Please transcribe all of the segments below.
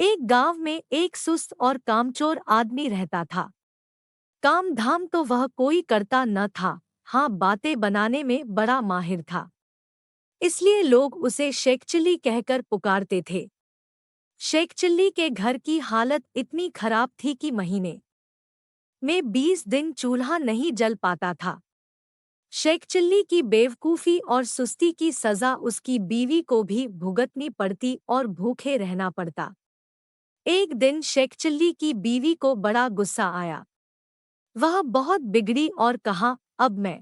एक गांव में एक सुस्त और कामचोर आदमी रहता था। काम धाम तो वह कोई करता न था, हाँ बातें बनाने में बड़ा माहिर था। इसलिए लोग उसे शेखचिल्ली कहकर पुकारते थे। शेखचिल्ली के घर की हालत इतनी खराब थी कि महीने में 20 दिन चूल्हा नहीं जल पाता था। शेखचिल्ली की बेवकूफ़ी और सुस्ती की सज़ा उसकी बीवी को भी भुगतनी पड़ती और भूखे रहना पड़ता। एक दिन शेखचिल्ली की बीवी को बड़ा गुस्सा आया। वह बहुत बिगड़ी और कहा, अब मैं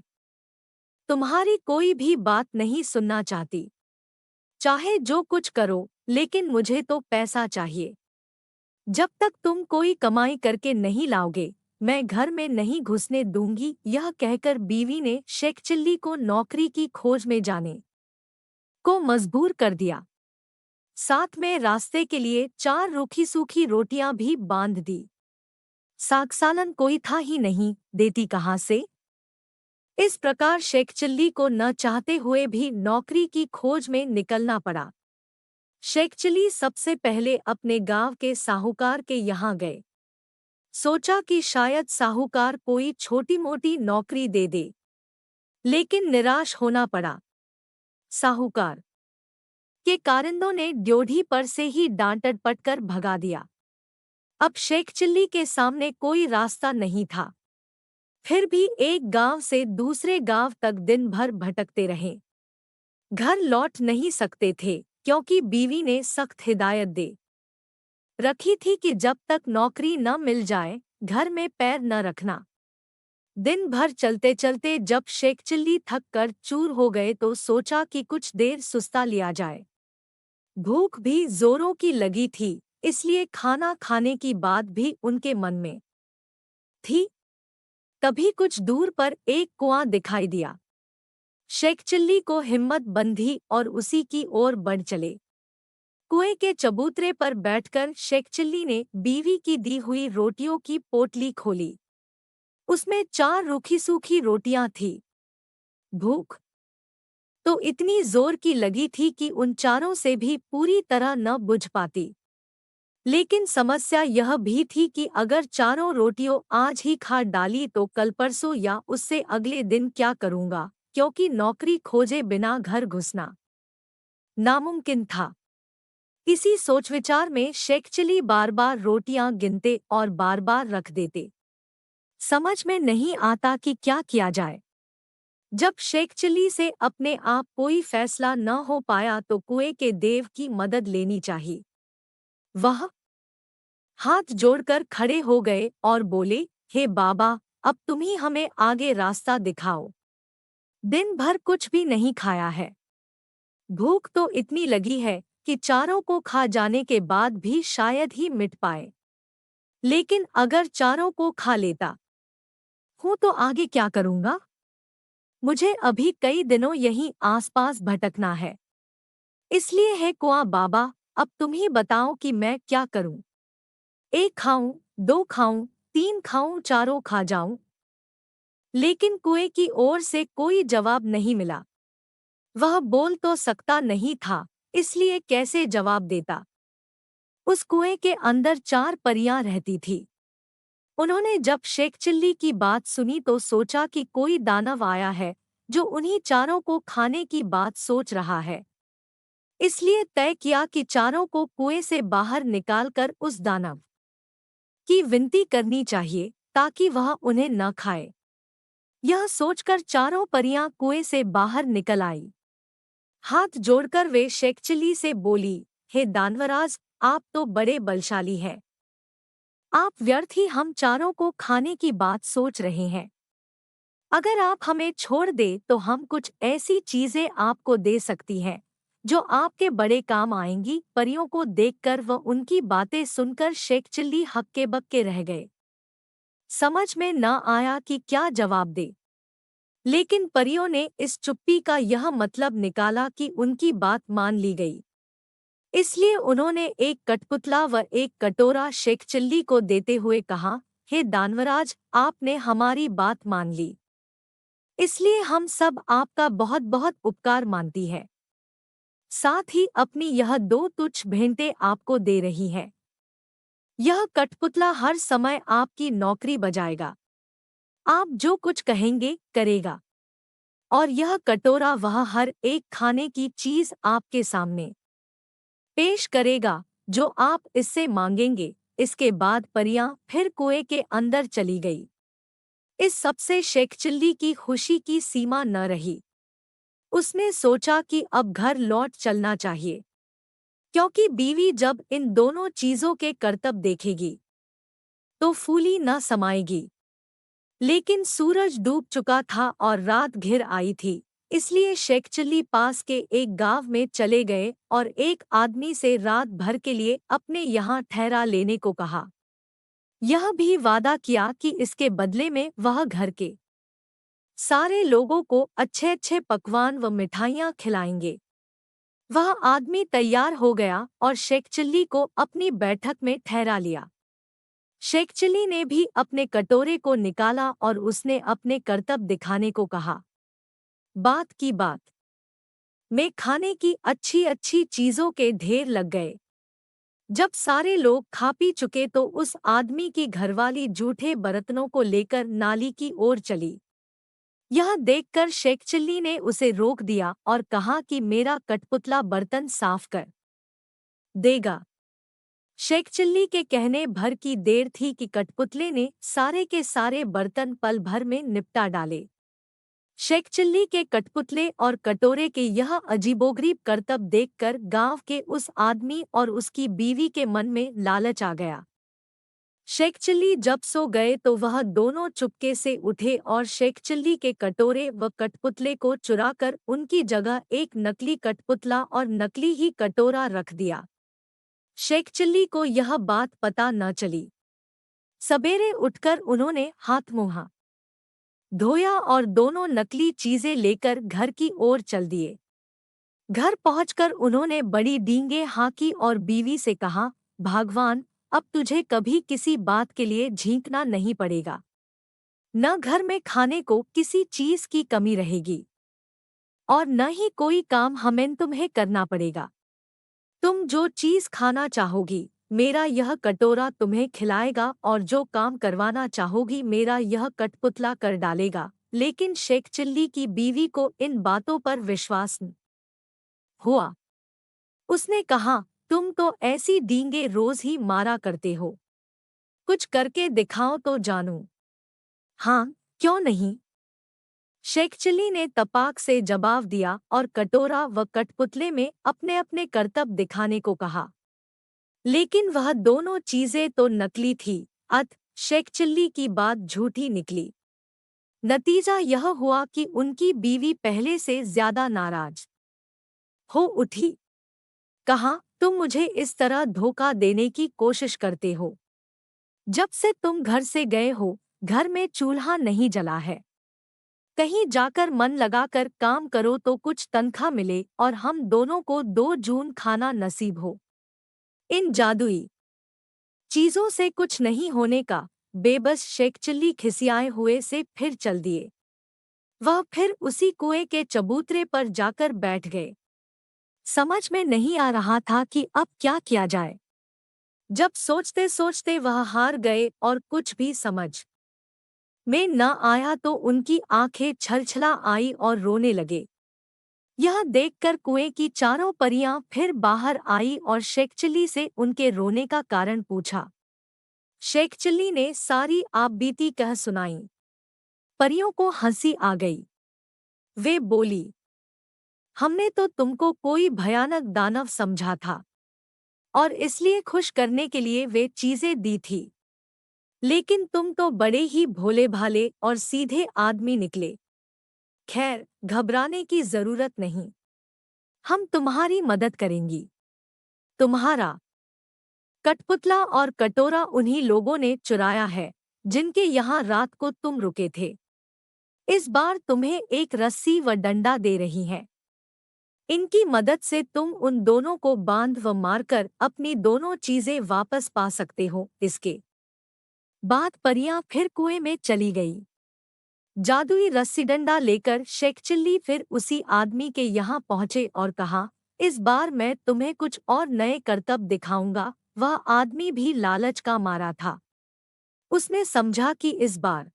तुम्हारी कोई भी बात नहीं सुनना चाहती। चाहे जो कुछ करो, लेकिन मुझे तो पैसा चाहिए। जब तक तुम कोई कमाई करके नहीं लाओगे, मैं घर में नहीं घुसने दूंगी। यह कहकर बीवी ने शेखचिल्ली को नौकरी की खोज में जाने को मजबूर कर दिया। साथ में रास्ते के लिए 4 रूखी सूखी रोटियां भी बांध दी। साग सालन कोई था ही नहीं, देती कहाँ से। इस प्रकार शेखचिल्ली को न चाहते हुए भी नौकरी की खोज में निकलना पड़ा। शेखचिल्ली सबसे पहले अपने गांव के साहूकार के यहाँ गए। सोचा कि शायद साहूकार कोई छोटी मोटी नौकरी दे दे, लेकिन निराश होना पड़ा। साहूकार के कारिंदों ने ड्योढ़ी पर से ही डांट डपट कर भगा दिया। अब शेखचिल्ली के सामने कोई रास्ता नहीं था। फिर भी एक गांव से दूसरे गांव तक दिन भर भटकते रहे। घर लौट नहीं सकते थे, क्योंकि बीवी ने सख्त हिदायत दे रखी थी कि जब तक नौकरी न मिल जाए, घर में पैर न रखना। दिन भर चलते चलते जब शेखचिल्ली थक कर चूर हो गए तो सोचा कि कुछ देर सुस्ता लिया जाए। भूख भी जोरों की लगी थी, इसलिए खाना खाने की बात भी उनके मन में थी। तभी कुछ दूर पर एक कुआं दिखाई दिया। शेखचिल्ली को हिम्मत बंधी और उसी की ओर बढ़ चले। कुएं के चबूतरे पर बैठकर शेखचिल्ली ने बीवी की दी हुई रोटियों की पोटली खोली। उसमें 4 रूखी सूखी रोटियां थीं। भूख तो इतनी जोर की लगी थी कि उन चारों से भी पूरी तरह न बुझ पाती। लेकिन समस्या यह भी थी कि अगर चारों रोटियों आज ही खा डाली तो कल परसों या उससे अगले दिन क्या करूंगा, क्योंकि नौकरी खोजे बिना घर घुसना नामुमकिन था। इसी सोच विचार में शेखचिल्ली बार बार रोटियां गिनते और बार बार रख देते। समझ में नहीं आता कि क्या किया जाए। जब शेखचिल्ली से अपने आप कोई फैसला न हो पाया तो कुएं के देव की मदद लेनी चाहिए। वह हाथ जोड़कर खड़े हो गए और बोले, हे बाबा, अब तुम ही हमें आगे रास्ता दिखाओ। दिन भर कुछ भी नहीं खाया है। भूख तो इतनी लगी है कि चारों को खा जाने के बाद भी शायद ही मिट पाए। लेकिन अगर चारों को खा लेता हूँ तो आगे क्या करूँगा? मुझे अभी कई दिनों यहीं आसपास भटकना है। इसलिए है कुआं बाबा, अब तुम ही बताओ कि मैं क्या करूं। 1 खाऊं, 2 खाऊं, 3 खाऊं, चारों खा जाऊं। लेकिन कुएं की ओर से कोई जवाब नहीं मिला। वह बोल तो सकता नहीं था, इसलिए कैसे जवाब देता। उस कुएं के अंदर 4 परियां रहती थी। उन्होंने जब शेखचिल्ली की बात सुनी तो सोचा कि कोई दानव आया है जो उन्हीं चारों को खाने की बात सोच रहा है। इसलिए तय किया कि चारों को कुएं से बाहर निकालकर उस दानव की विनती करनी चाहिए ताकि वह उन्हें न खाए। यह सोचकर चारों परियां कुएं से बाहर निकल आई। हाथ जोड़कर वे शेखचिल्ली से बोली, हे दानवराज, आप तो बड़े बलशाली हैं। आप व्यर्थ ही हम चारों को खाने की बात सोच रहे हैं। अगर आप हमें छोड़ दे तो हम कुछ ऐसी चीजें आपको दे सकती हैं जो आपके बड़े काम आएंगी। परियों को देखकर व उनकी बातें सुनकर शेखचिल्ली हक्के बक्के रह गए। समझ में न आया कि क्या जवाब दे। लेकिन परियों ने इस चुप्पी का यह मतलब निकाला कि उनकी बात मान ली गई। इसलिए उन्होंने एक कठपुतला व एक कटोरा शेखचिल्ली को देते हुए कहा, हे दानवराज, आपने हमारी बात मान ली, इसलिए हम सब आपका बहुत बहुत उपकार मानती है। साथ ही अपनी यह 2 तुच्छ भेंटें आपको दे रही है। यह कठपुतला हर समय आपकी नौकरी बजाएगा। आप जो कुछ कहेंगे करेगा। और यह कटोरा वह हर एक खाने की चीज आपके सामने पेश करेगा जो आप इससे मांगेंगे। इसके बाद परियां फिर कुएं के अंदर चली गई। इस सबसे शेखचिल्ली की खुशी की सीमा न रही। उसने सोचा कि अब घर लौट चलना चाहिए, क्योंकि बीवी जब इन दोनों चीजों के करतब देखेगी तो फूली न समाएगी। लेकिन सूरज डूब चुका था और रात घिर आई थी, इसलिए शेखचिल्ली पास के एक गांव में चले गए और एक आदमी से रात भर के लिए अपने यहाँ ठहरा लेने को कहा। यह भी वादा किया कि इसके बदले में वह घर के सारे लोगों को अच्छे अच्छे पकवान व मिठाइयाँ खिलाएंगे। वह आदमी तैयार हो गया और शेखचिल्ली को अपनी बैठक में ठहरा लिया। शेखचिल्ली ने भी अपने कटोरे को निकाला और उसने अपने करतब दिखाने को कहा। बात की बात में खाने की अच्छी अच्छी चीजों के ढेर लग गए। जब सारे लोग खा पी चुके तो उस आदमी की घरवाली जूठे बर्तनों को लेकर नाली की ओर चली। यह देखकर शेखचिल्ली ने उसे रोक दिया और कहा कि मेरा कठपुतला बर्तन साफ कर देगा। शेखचिल्ली के कहने भर की देर थी कि कठपुतले ने सारे के सारे बर्तन पल भर में निपटा डाले। शेखचिल्ली के कठपुतले और कटोरे के यह अजीबोगरीब करतब देखकर गांव के उस आदमी और उसकी बीवी के मन में लालच आ गया। शेखचिल्ली जब सो गए तो वह दोनों चुपके से उठे और शेखचिल्ली के कटोरे व कठपुतले को चुराकर उनकी जगह एक नकली कठपुतला और नकली ही कटोरा रख दिया। शेखचिल्ली को यह बात पता न चली। सवेरे उठकर उन्होंने हाथ मुंह धोया और दोनों नकली चीजें लेकर घर की ओर चल दिए। घर पहुंचकर उन्होंने बड़ी डींगे हाँकी और बीवी से कहा, भगवान, अब तुझे कभी किसी बात के लिए झींकना नहीं पड़ेगा। न घर में खाने को किसी चीज की कमी रहेगी और न ही कोई काम हमें तुम्हें करना पड़ेगा। तुम जो चीज खाना चाहोगी मेरा यह कटोरा तुम्हें खिलाएगा और जो काम करवाना चाहोगी मेरा यह कठपुतला कर डालेगा। लेकिन शेखचिल्ली की बीवी को इन बातों पर विश्वास न हुआ। उसने कहा, तुम तो ऐसी डींगे रोज ही मारा करते हो, कुछ करके दिखाओ तो जानूं। हाँ, क्यों नहीं? शेखचिल्ली ने तपाक से जवाब दिया और कटोरा व कठपुतले में अपने अपने करतब दिखाने को कहा। लेकिन वह दोनों चीजें तो नकली थी, अत शेखचिल्ली की बात झूठी निकली। नतीजा यह हुआ कि उनकी बीवी पहले से ज्यादा नाराज हो उठी। कहा, तुम मुझे इस तरह धोखा देने की कोशिश करते हो। जब से तुम घर से गए हो घर में चूल्हा नहीं जला है। कहीं जाकर मन लगाकर काम करो तो कुछ तनख्वाह मिले और हम दोनों को 2 जून खाना नसीब हो। इन जादुई चीजों से कुछ नहीं होने का। बेबस शेखचिल्ली खिसियाए हुए से फिर चल दिए। वह फिर उसी कुएं के चबूतरे पर जाकर बैठ गए। समझ में नहीं आ रहा था कि अब क्या किया जाए। जब सोचते सोचते वह हार गए और कुछ भी समझ में न आया तो उनकी आंखें छलछला आई और रोने लगे। यह देखकर कुएं की चारों परियां फिर बाहर आई और शेखचिल्ली से उनके रोने का कारण पूछा। शेखचिल्ली ने सारी आपबीती कह सुनाई। परियों को हंसी आ गई। वे बोली, हमने तो तुमको कोई भयानक दानव समझा था और इसलिए खुश करने के लिए वे चीजें दी थी। लेकिन तुम तो बड़े ही भोले भाले और सीधे आदमी निकले। खैर, घबराने की जरूरत नहीं, हम तुम्हारी मदद करेंगी। तुम्हारा कठपुतला और कटोरा उन्हीं लोगों ने चुराया है जिनके यहाँ रात को तुम रुके थे। इस बार तुम्हें एक रस्सी व डंडा दे रही हैं। इनकी मदद से तुम उन दोनों को बांध व मारकर अपनी दोनों चीजें वापस पा सकते हो। इसके बाद परियां फिर कुएं में चली गई। जादुई रस्सी डंडा लेकर शेखचिल्ली फिर उसी आदमी के यहाँ पहुंचे और कहा, इस बार मैं तुम्हें कुछ और नए करतब दिखाऊंगा। वह आदमी भी लालच का मारा था। उसने समझा कि इस बार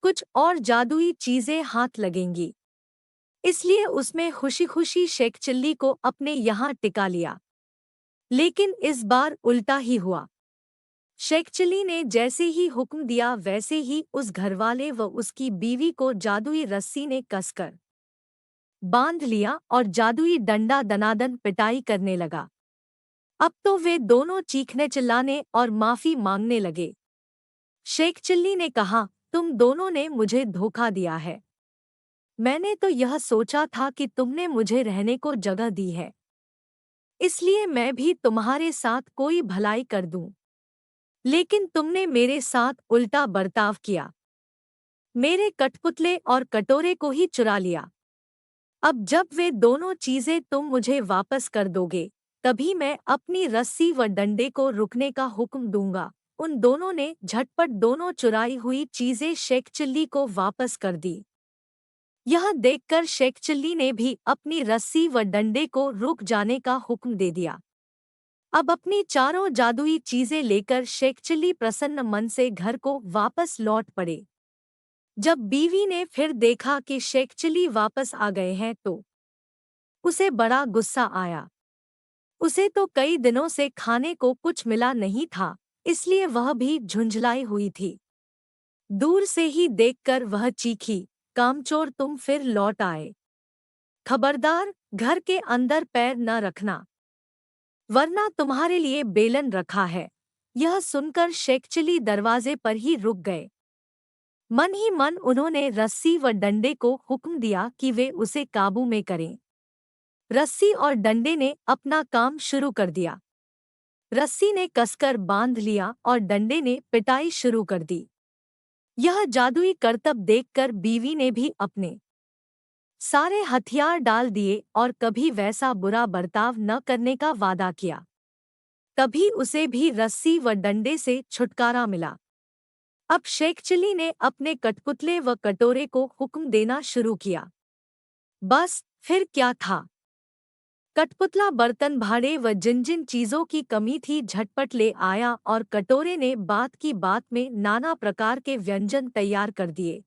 कुछ और जादुई चीजें हाथ लगेंगी, इसलिए उसने खुशी खुशी शेख चिल्ली को अपने यहाँ टिका लिया। लेकिन इस बार उल्टा ही हुआ। शेख चिल्ली ने जैसे ही हुक्म दिया वैसे ही उस घरवाले व उसकी बीवी को जादुई रस्सी ने कसकर बांध लिया और जादुई डंडा दनादन पिटाई करने लगा। अब तो वे दोनों चीखने चिल्लाने और माफी मांगने लगे। शेख चिल्ली ने कहा, तुम दोनों ने मुझे धोखा दिया है। मैंने तो यह सोचा था कि तुमने मुझे रहने को जगह दी है, इसलिए मैं भी तुम्हारे साथ कोई भलाई कर दूं। लेकिन तुमने मेरे साथ उल्टा बर्ताव किया, मेरे कठपुतले और कटोरे को ही चुरा लिया। अब जब वे दोनों चीजें तुम मुझे वापस कर दोगे, तभी मैं अपनी रस्सी व डंडे को रुकने का हुक्म दूंगा। उन दोनों ने झटपट दोनों चुराई हुई चीजें शेख चिल्ली को वापस कर दी। यह देखकर शेख चिल्ली ने भी अपनी रस्सी व डंडे को रुक जाने का हुक्म दे दिया। अब अपनी चारों जादुई चीजें लेकर शेख चिल्ली प्रसन्न मन से घर को वापस लौट पड़े। जब बीवी ने फिर देखा कि शेख चिल्ली वापस आ गए हैं तो उसे बड़ा गुस्सा आया। उसे तो कई दिनों से खाने को कुछ मिला नहीं था, इसलिए वह भी झुंझलाई हुई थी। दूर से ही देखकर वह चीखी, कामचोर तुम फिर लौट आए। खबरदार, घर के अंदर पैर न रखना, वरना तुम्हारे लिए बेलन रखा है। यह सुनकर शेख चिल्ली दरवाजे पर ही रुक गए। मन ही मन उन्होंने रस्सी व डंडे को हुक्म दिया कि वे उसे काबू में करें। रस्सी और डंडे ने अपना काम शुरू कर दिया। रस्सी ने कसकर बांध लिया और डंडे ने पिटाई शुरू कर दी। यह जादुई करतब देखकर बीवी ने भी अपने सारे हथियार डाल दिए और कभी वैसा बुरा बर्ताव न करने का वादा किया। तभी उसे भी रस्सी व डंडे से छुटकारा मिला। अब शेख चिल्ली ने अपने कठपुतले व कटोरे को हुक्म देना शुरू किया। बस फिर क्या था। कठपुतला बर्तन भाड़े व जिन जिन चीजों की कमी थी झटपट ले आया और कटोरे ने बात की बात में नाना प्रकार के व्यंजन तैयार कर दिए।